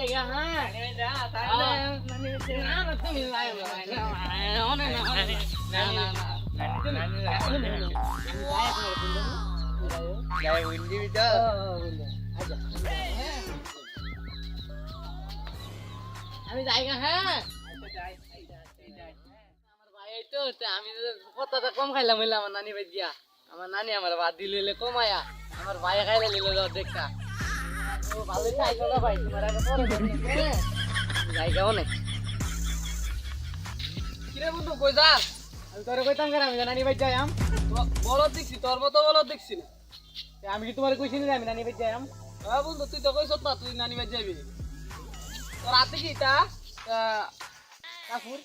জায়গা হ্যাঁ তুমি আমি জায়গা হ্যাঁ আমার ভাই এই তো আমি কতটা কম খাইলাম হইলাম আমার নানি ভাই দিয়া আমার নানি আমার ভাত দিলে কমায়া আমার ভাই খাইলে নিল দেখা ও ভালোই খাইছো না ভাই তোমার আগে পরে জায়গা অনেক কিরে বন্ধু কই যা আমি তোরে কইতাম কেন আমি নানি ভাই যাইম বলো দেখছি তোর মতো বলো দেখছি না আমি কি তোমার কইছি না আমি নানি ভাই যাইম হ্যাঁ বন্ধু তুই তো কইছ না তুই নানি ভাই যাবি তোর হাতে কি তা কাকুর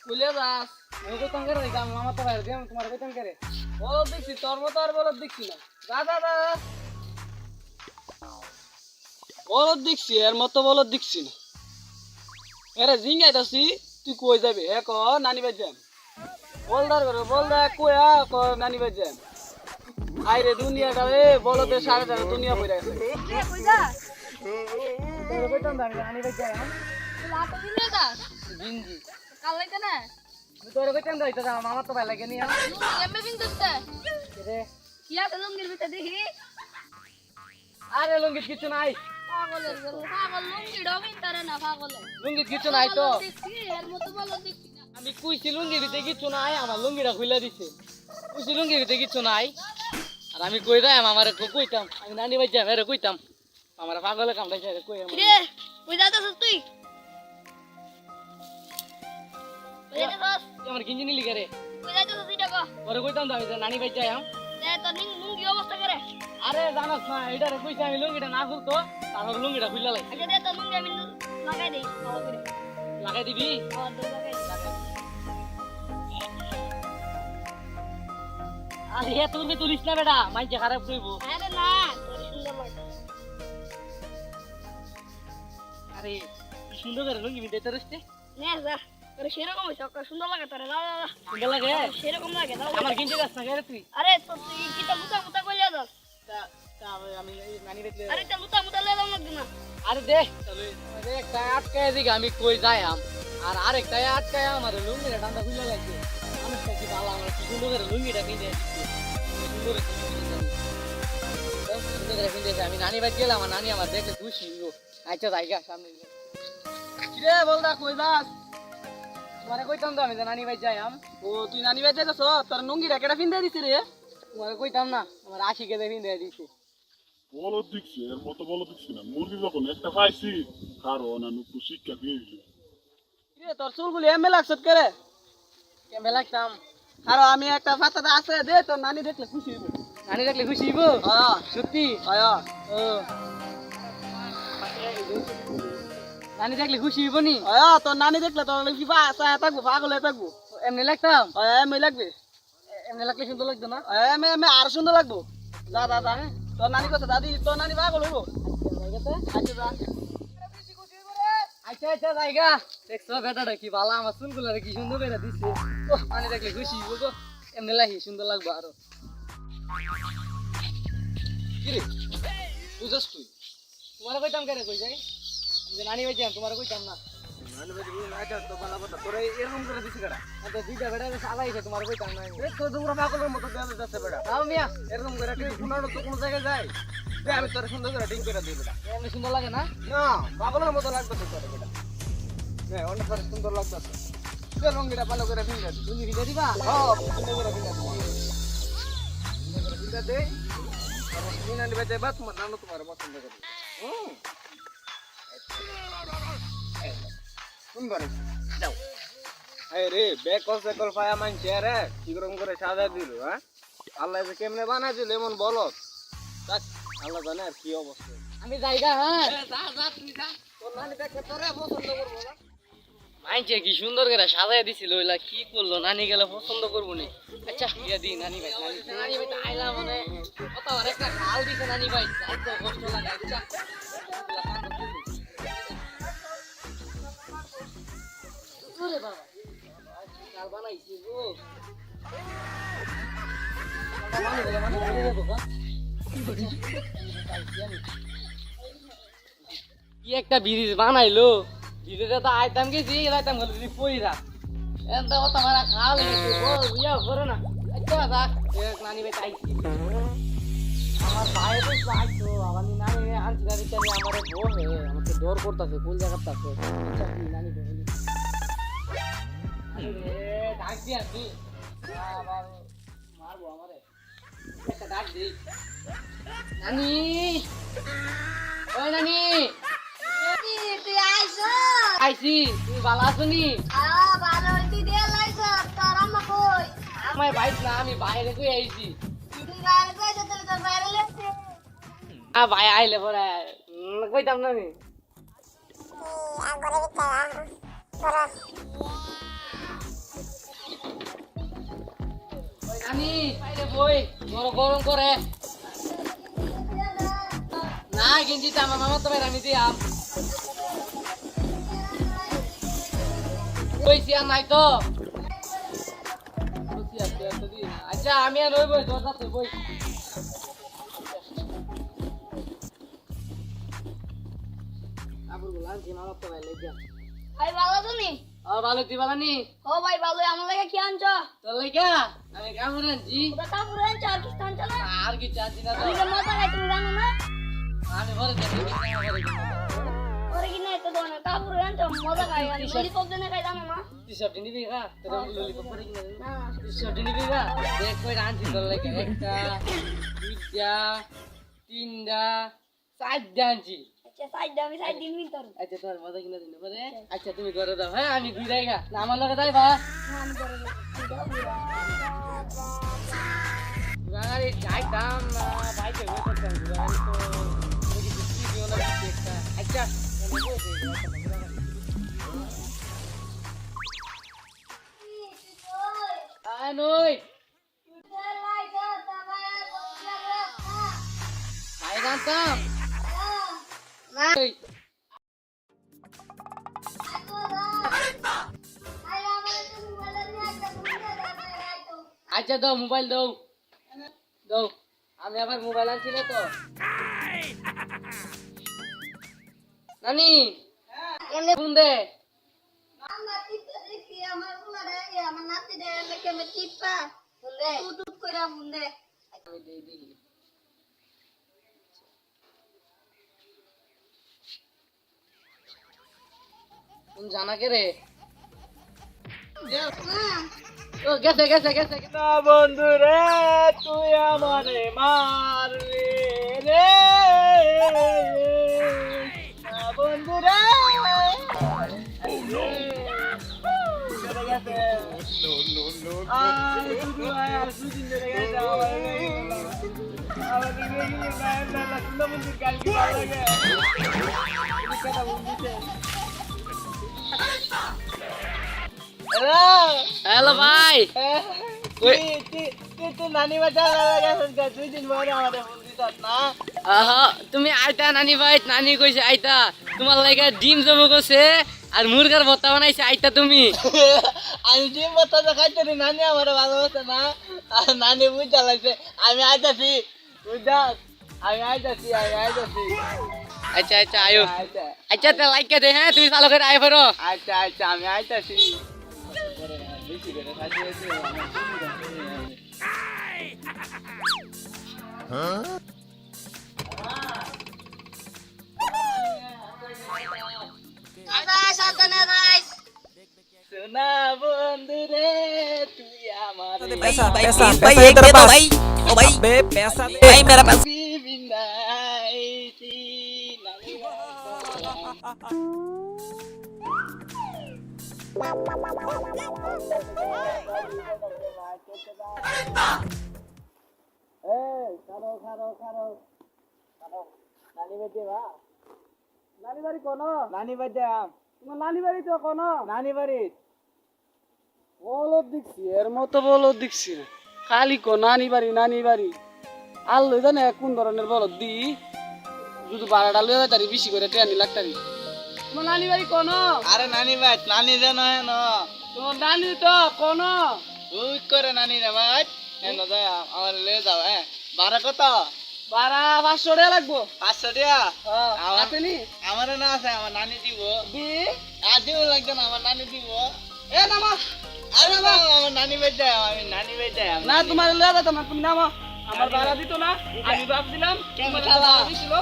কইলে যাস আমি কইতাম কেন মামা তো ভাই দিম তোমার কইতাম কেরে বলো দেখছি তোর মতো আর বলো দেখছি না যা যা যা বলদ দেখছি এর মতো বলদ দেখছি না এরে জিঙ্গাইতাছি তুই কই যাবি হে ক নানি বাই যাম বলদার করে বলদা কইয়া ক নানি বাই যাম আইরে দুনিয়াটা রে বলদের সারা সারা দুনিয়া পড়ে আছে কে কই যা তোর কইতাম দামি নানি বাই যাম লাট দিলে দা জিনজি কাল লাইতে না তোর কইতাম দাইতা মামা তো ভাই লাগে নি এমবে বিন্দুতে রে কিয়া তো লঙ্গির ভিতরে দেখি আরে লুঙ্গিত কিছু নাই পাগলের পাগল লঙ্গি ডবিন তারে না পাগলে লুঙ্গিত কিছু নাই তো দেখছি এর মতো বলো দেখছি না আমি কইছি লুঙ্গির ভিতরে কিছু নাই আমার লুঙ্গিটা খুলে দিছে কইছি লুঙ্গির ভিতরে কিছু নাই আর আমি কই যাম আমারে কইতাম আমি নানি ভাই যাম এরে কইতাম আমার পাগলে কামড়াইছে রে কই রে কই যাইতাছ তুই কই যাইতাছ আমার গিঞ্জি নিলি রে কই যাইতাছ তুই টাকা ওরে কইতাম তো আমি নানি ভাই যাম দে তো লুঙ্গি অবস্থা করে আরে জানাস না এটারে কইছি আমি লুঙ্গিটা না খুলতো তারপর লুঙ্গিটা খুললা লাই আচ্ছা দে তো লুঙ্গি আমি লাগাই দেই ভালো করে লাগাই দিবি দে লাগাই আরে এ তুমি তুলিস না বেটা মাইকে খারাপ কইবো আরে না তোর সুন্দর লাগে আরে কি সুন্দর করে লুঙ্গি মিটাই তরস্তে নে যা তোর সেরকম হইছে সুন্দর লাগে তোরে না সুন্দর লাগে সেরকম লাগে দাও আমার গিঞ্জি গাছ না রে তুই আরে তো তুই কিটা মুতা মুতা কইলা দাও তা আমি নানি দেখলে আরে তা মুতা মুতা লে দাও না আরে দে চলে আরে একটা আটকায় দিকে আমি কই যাইম আর আরেকটা আটকায় আমার লুঙ্গিটা ডান্ডা খুলে লাগছে আমি কি ভালো আমার কি সুন্দর করে লুঙ্গিটা কিনে দিচ্ছে সুন্দর করে কিনে আমি নানি বাড়ি গেলাম আমার নানি আমার দেখে খুশি হলো আচ্ছা জায়গা সামনে কিরে বলদা কই যাস তোমারে কইতাম তো আমি নানি বাড়ি যাইম ও তুই নানি বাড়ি যাইতাছ তোর লুঙ্গিটা কেডা কিনে দিছে রে তোমারে কইতাম না আমার আশিকে কিনে দিছে বলদ দেখছি এর মতো বলদ দেখছি না মুরগি যখন একটা পাইছি কারণ আমি একটু শিক্ষা পেয়ে গেছি কিরে তোর চুলগুলি এমএ লাগছত করে কেমে লাগতাম আর আমি একটা পাতাটা আছে দে তোর নানি দেখলে খুশি হইব নানি দেখলে খুশি হইব হ্যাঁ সত্যি হ্যাঁ ও নানি দেখলে খুশি হইব নি হ্যাঁ তোর নানি দেখলে তোর কি থাকবো পাগল হয়ে থাকবো এমনি লাগতাম হ্যাঁ এমনি লাগবে এমনি লাগলে সুন্দর লাগতো না এমনি এমনি আর সুন্দর লাগবো যা যা যা তোর নানি কথা দাদি তোর নানি পাগল হইব আচ্ছা যা আচ্ছা আচ্ছা জায়গা দেখছো বেটাটা কি ভালো আমার চুলগুলো কি সুন্দর করে দিচ্ছে ও পানি দেখলে খুশি হইব গো এমনি লাগি সুন্দর লাগবো আরো কিরে বুঝছ তুই তোমার কইতাম কেন কই যাই আমি নানি ভাই যাম তোমার কইতাম না নানি ভাই না এটা তো ভালো কথা তোরে এরকম করে দিছি কেডা তো দুইটা বেটা আলাইছে তোমার কইতাম না এ তো তোমরা পাগলের মতো দেয়া যাচ্ছে বেটা তাও মিয়া এরকম করে কি কোন তো কোন জায়গায় যায় দে আমি তোর সুন্দর করে ডিং করে দিই বেটা এমনি সুন্দর লাগে না না পাগলের মতো লাগবে তো তোর বেটা নে অনেক করে সুন্দর লাগতেছে কে রঙটা ভালো করে ফিঙ্গা দি তুমি ফিঙ্গা দিবা হ্যাঁ সুন্দর করে ফিঙ্গা দি ফিঙ্গা দে আর তুমি নানি বাজে বাত তোমার নাম তোমার পছন্দ করে কোন বারে যাও আরে বেকল বেকল পায়া মানছে রে কি করে সাজা দিল হ্যাঁ আল্লাহ যে কেমনে বানাই দিল এমন বলো আল্লাহ জানে আর কি অবস্থা আমি যাইগা হ্যাঁ যা যা তুই যা তোর নানি দেখে তোরে পছন্দ করবো না মাইনছে কি সুন্দর করে সাজায় দিছিল ওইলা কি করলো নানি গেলে পছন্দ করবো নি আচ্ছা ইয়া দি নানি ভাই নানি ভাই তো আইলা মানে কত আর একটা খাল দিছে নানি ভাই যাইতে কষ্ট লাগে আচ্ছা ওরে বাবা কাল বানাইছি গো কি একটা ব্রিজ বানাইলো ব্রিজে তো আইতাম গেছি আইতাম গেল যদি পইরা এনটা কথা মারা খাল ইয়া করে না আচ্ছা থাক নানি ভাই চাইছি আমার ভাই তো চাইতো আমার নানি আনছি না দিতে আমার বউ হে আমাকে ডর করতেছে কোন জায়গাটাতে নানি বলি ডাক দি আসি আবার মারবো আমারে একটা ডাক দিই নানি ওই নানি তুই আইছো আইছি তুমি ভালো আছো নি ভালো তুই দিয়ে লাইছো তোর আম্মা কই আমার বাইক না আমি বাইরে কই আইছি তুই বাইরে কইছো তাহলে তোর বাইরে লেখছে ভাই আইলে পরে কইতাম না আমি ওই নানি বাইরে বই বড় গরম করে না গেঞ্জিটা আমার মামা তো বাইরে আমি দিয়াম কইছি আর নাই তো আচ্ছা আমি আর ওই বই দরজাতে বই আবুল লাঞ্চি মামা তো বাইরে যা ভাই ভালো তুমি ভালো তুই ভালো নি ও ভাই ভালো আমার লাগে কি আনছো তোর লাগা আমি কামড় আনছি ওটা কাপড় আনছো আর কিছু আনছো না আর কি চাচ্ছি না তো আমি যে মজা খাই তুমি জানো না আমি ঘরে যাচ্ছি ওরে কি নাই তো দোনা কাপড় আনছো মজা খাই আমি ললিপপ দেনে খাই জানো না তুই সব নিবি গা তোর ললিপপ করে কিনা না তুই সব নিবি গা দেখ কই আনছি তোর লাগা একটা দুইটা তিনটা চারটা আনছি আচ্ছা সাইড আমি সাইড দিন মিন্টার আচ্ছা তোমার মজা কিনা দিন পরে আচ্ছা তুমি ঘরে দাও হ্যাঁ আমি ঘুরে গা না আমার লগে যাইবা আমি করে গাড়ি যাইতাম না বাইকে বসে থাকতাম গাড়ি তো দেখি কি দিও না একটা আচ্ছা নই খাই জানতাম আচ্ছা দাও মোবাইল দাও দাও আমি আবার মোবাইল আনছি না তো নানি ফোন দে আমি দেই দিই তুমি জানা কে রে ও গেছে গেছে গেছে না বন্ধু রে তুই আমারে মারবি রে না বন্ধু রে হ্যালো ভাই নানি তুমি আইতা নানি ভাই নানি কইছে আইতা তোমার লাগে ডিম জমা করছে আর মুরগার ভর্তা বানাইছে আইতা তুমি আমি ডিম ভর্তা খাইতে নানি আমার ভালোবাসে না আর নানি বুঝা লাগছে আমি আইতাছি বুঝা আমি আইতাছি আচ্ছা আচ্ছা আয়ো আচ্ছা তে লাইক দে হ্যাঁ তুমি চালু করে আই পড়ো আচ্ছা আচ্ছা আমি আইতাছি বেশি করে খাইতে সোনা বন্ধু রে তুই আমার पैसा पैसा भाई एक दे दो भाई ओ भाई बे पैसा भाई मेरा पैसा বিন্দাইতি নানি বাড়ি কোন নানি বাড়ি তোমার নানি বাড়ি তো কোন নানি বাড়ি বলদ দেখছি এর মতো বলদ দেখছি না খালি কো নানি বাড়ি আর লই জানে কোন ধরনের বলদ দি শুধু ভাড়াটা লই তারি বেশি করে ট্রেনি লাগতারি তোমার নানি বাড়ি কোন আরে নানি ভাই নানি যেন হেন তোমার নানি তো কোন উই করে নানি রে ভাই হেন যায় আমার লে যাও হ্যাঁ ভাড়া কত ভাড়া 500 টাকা লাগবো 500 টাকা আমার আছে নি আমার না আছে আমার নানি দিব দি আর দিব লাগবে না আমার নানি দিব এ নামা আরে না আমার নানি বেটা আমি নানি বেটা না তোমার লয়ে যেতাম না তুমি নামা আমার ভাড়া দিত না আমি বাপ দিলাম তোমার খালা? ভাড়া দিছিল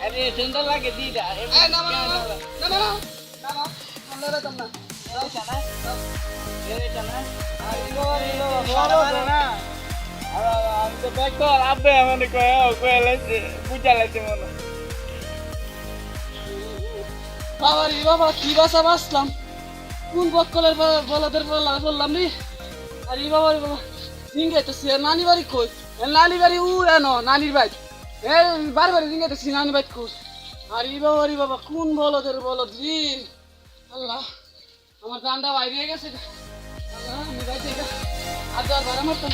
আরে সেন্টার লাগে দিদা এ নামা নামা নামা নামা আমরা যেতাম না আমি তো ব্যাগ কর আব্বে আমাকে কয়ে লাইছে বুঝা লাইছে মনে বাবা রে বাবা কি বাসা বাসলাম কোন বকলের বলাদের বললাম রে আরে বাবা রে বাবা জিঙ্গাইতেছি নানি বাড়ি কই নানি বাড়ি উ এনো নানির বাড়ি এ বারবার জিঙ্গাইতেছি নানি বাড়ি কই আরে বাবা রে বাবা কোন বলদের বলদ রে আল্লাহ আমার জানটা বাইরে গেছে আল্লাহ আমি বাইরে আজ আর বাড়া মারতাম